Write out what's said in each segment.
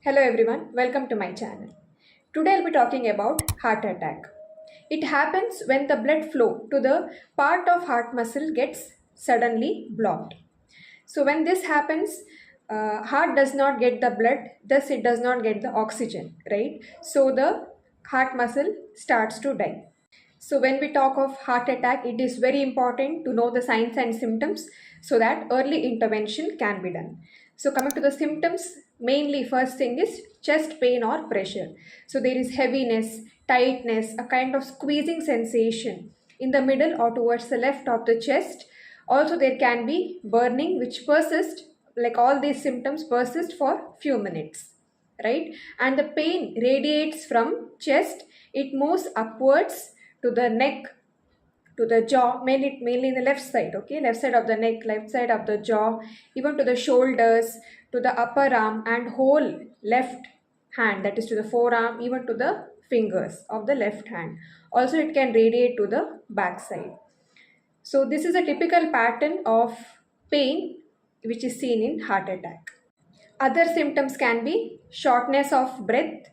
Hello everyone, welcome to my channel. Today I'll be talking about heart attack. It happens when the blood flow to the part of heart muscle gets suddenly blocked. So when this happens, heart does not get the blood, thus it does not get the oxygen, right? So the heart muscle starts to die. So when we talk of heart attack, it is very important to know the signs and symptoms so that early intervention can be done. So coming to the symptoms, mainly first thing is chest pain or pressure. So there is heaviness, tightness, a kind of squeezing sensation in the middle or towards the left of the chest. Also there can be burning which persist, like all these symptoms persist for few minutes, right? And the pain radiates from chest, it moves upwards to the neck, to the jaw, mainly in the left side, okay, left side of the neck, left side of the jaw, even to the shoulders, to the upper arm and whole left hand, that is to the forearm, even to the fingers of the left hand. Also it can radiate to the back side. So this is a typical pattern of pain which is seen in heart attack. Other symptoms can be shortness of breath,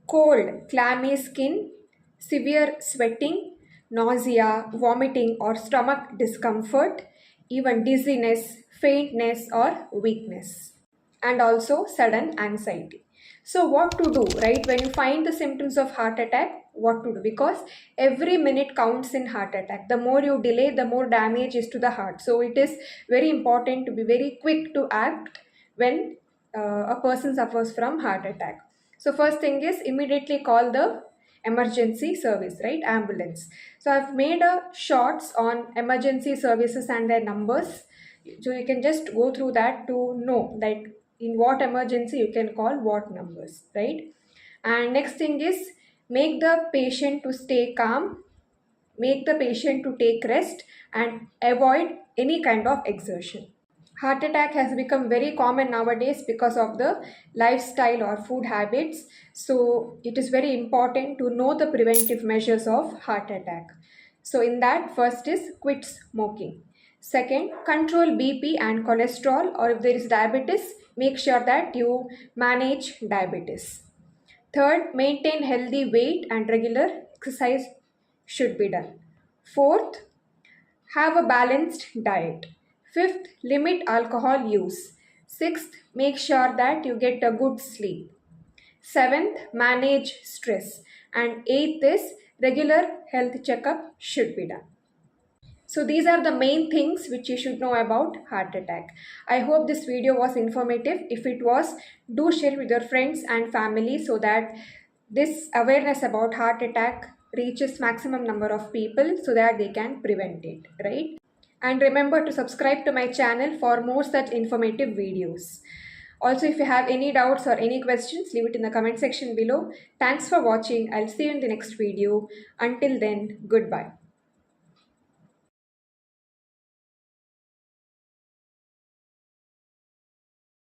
cold, clammy skin, severe sweating, nausea, vomiting or stomach discomfort, even dizziness, faintness or weakness, and also sudden anxiety. So what to do, right? When you find the symptoms of heart attack, what to do? Because every minute counts in heart attack. The more you delay, the more damage is to the heart. So it is very important to be very quick to act when a person suffers from heart attack. So first thing is immediately call the emergency service, right? Ambulance. So I've made a shorts on emergency services and their numbers. So you can just go through that to know that in what emergency you can call what numbers, right? And next thing is make the patient to stay calm, make the patient to take rest and avoid any kind of exertion. Heart attack has become very common nowadays because of the lifestyle or food habits. So it is very important to know the preventive measures of heart attack. So in that, first is quit smoking. Second, control BP and cholesterol, or if there is diabetes, make sure that you manage diabetes. Third, maintain healthy weight and regular exercise should be done. Fourth, have a balanced diet. Fifth, limit alcohol use. Sixth, make sure that you get a good sleep. Seventh, manage stress. And eighth is regular health checkup should be done. So these are the main things which you should know about heart attack. I hope this video was informative. If it was, do share with your friends and family so that this awareness about heart attack reaches maximum number of people so that they can prevent it, right? And remember to subscribe to my channel for more such informative videos. Also, if you have any doubts or any questions, leave it in the comment section below. Thanks for watching. I'll see you in the next video. Until then, goodbye.